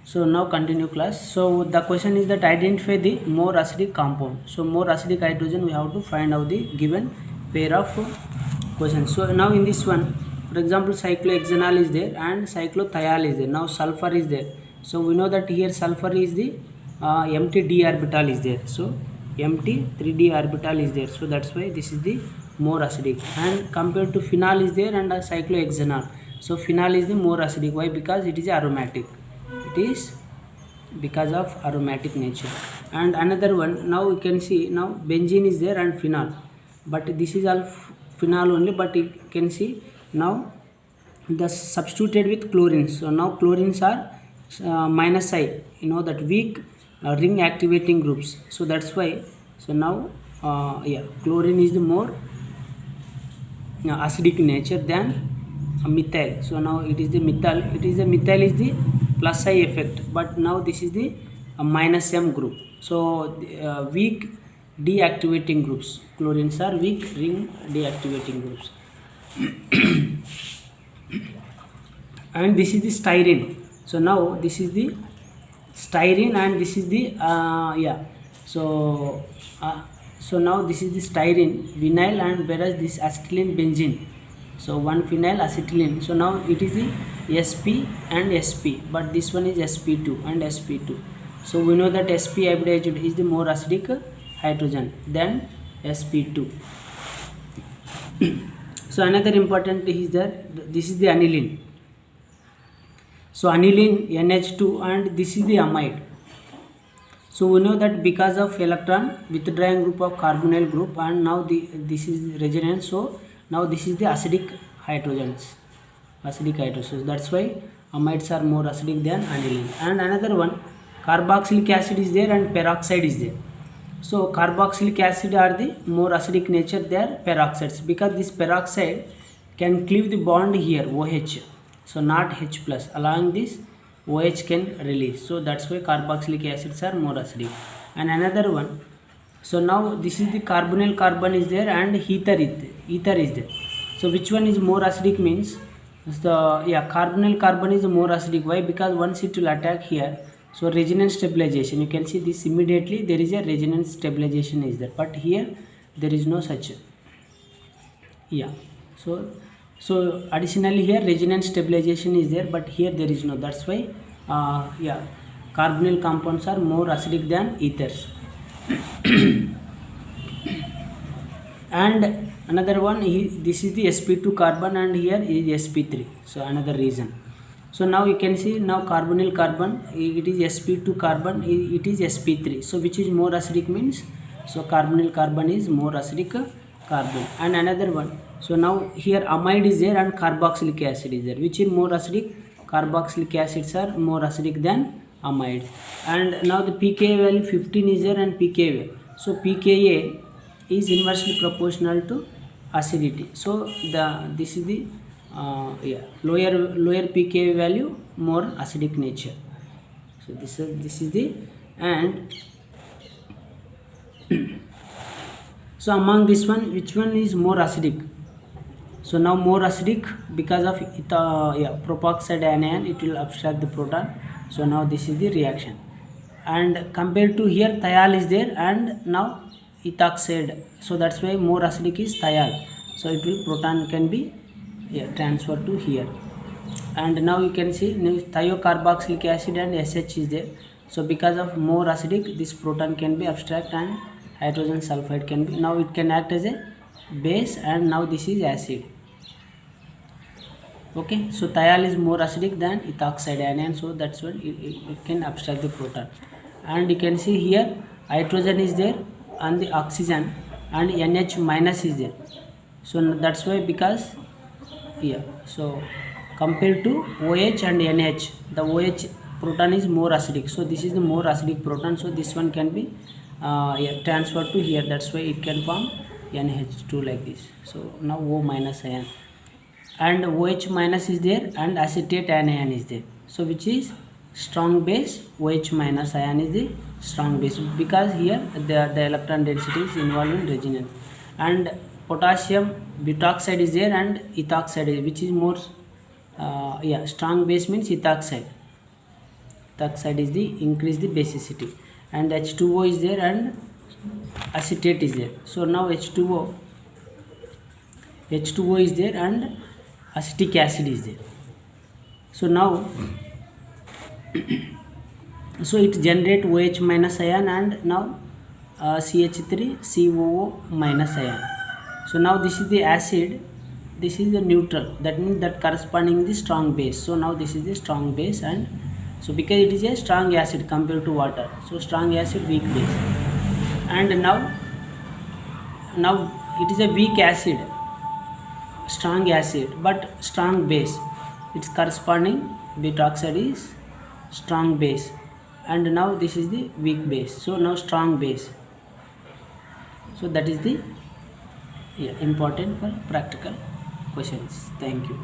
So now continue class. So the question is that identify the more acidic compound. So more acidic hydrogen we have to find out the given pair of questions. So now in this one, for example, cyclohexanol is there and cyclothiol is there. Now sulfur is there. So we know that here sulfur is the empty d orbital is there. So empty 3d orbital is there. So that's why this is the more acidic. And compared to phenol is there and cyclohexanol. So phenol is the more acidic. Why? Because it is aromatic. It is because of aromatic nature. And another one, now you can see, now benzene is there and phenol, but this is all phenol only, but you can see now the substituted with chlorine. So now chlorines are minus I, you know that weak ring activating groups. So that's why, so now chlorine is the more acidic nature than methyl. So now it is the methyl, methyl is the plus I effect, but now this is the minus M group. So weak deactivating groups, chlorines are weak ring deactivating groups. And this is the styrene. So now this is the styrene and this is the so now this is the styrene vinyl, and whereas this acetylene benzene. So one phenyl acetylene. So now it is the Sp and Sp, but this one is Sp2 and Sp2. So we know that Sp hybridized is the more acidic hydrogen than Sp2. So another important is that this is the aniline. So aniline NH2 and this is the amide. So we know that because of electron withdrawing group of carbonyl group, and now this is resonance. So now this is the acidic hydrogens. That's why amides are more acidic than aniline. And another one, carboxylic acid is there and peroxide is there. So carboxylic acid are the more acidic nature than peroxides, because this peroxide can cleave the bond here OH, so not H plus, allowing this OH can release. So that's why carboxylic acids are more acidic. And another one, so now this is the carbonyl carbon is there and ether is there. So which one is more acidic means the carbonyl carbon is more acidic. Why? Because once it will attack here, so resonance stabilization, you can see this immediately there is a resonance stabilization is there, but here there is no such. So additionally here resonance stabilization is there, but here there is no. That's why carbonyl compounds are more acidic than ethers. And another one, this is the Sp2 carbon and here is Sp3. So another reason. So now you can see, now carbonyl carbon, it is Sp2 carbon, it is Sp3. So which is more acidic means, so carbonyl carbon is more acidic carbon. And another one, so now here amide is there and carboxylic acid is there. Which is more acidic? Carboxylic acids are more acidic than amide. And now the pKa value 15 is there and pKa. So pKa is inversely proportional to acidity. So this is the lower pKa value, more acidic nature. So this is the, and so among this one, which one is more acidic? So now more acidic because of propoxide anion, it will abstract the proton. So now this is the reaction. And compared to here, thiol is there and now ethoxide. So that's why more acidic is thiol. So it will, proton can be transferred to here. And now you can see thiocarboxylic acid and SH is there. So because of more acidic, this proton can be abstract and hydrogen sulfide can be, now it can act as a base, and now this is acid. Okay, so thiol is more acidic than ethoxide anion, so that's why it can abstract the proton. And you can see here hydrogen is there and the oxygen and NH minus is there. So that's why, because so compared to OH and NH, the OH proton is more acidic. So this is the more acidic proton. So this one can be transferred to here. That's why it can form NH2 like this. So now O minus ion. And OH minus is there and acetate anion is there. So which is strong base? OH minus ion is the strong base, because here the electron density is involved in resonance. And potassium butoxide is there and ethoxide is, which is more strong base means ethoxide. the oxide is the increase the basicity, and H2O is there and acetate is there. So now H2O is there and acetic acid is there. So now so it generate OH minus ion and now CH3 COO minus ion. So now this is the acid, this is the neutral, that means that corresponding the strong base. So now this is the strong base, and so because it is a strong acid compared to water, so strong acid, weak base. And now it is a weak acid, strong acid but strong base, its corresponding beta oxide is strong base, and now this is the weak base, so now strong base. So that is the important for practical questions. Thank you.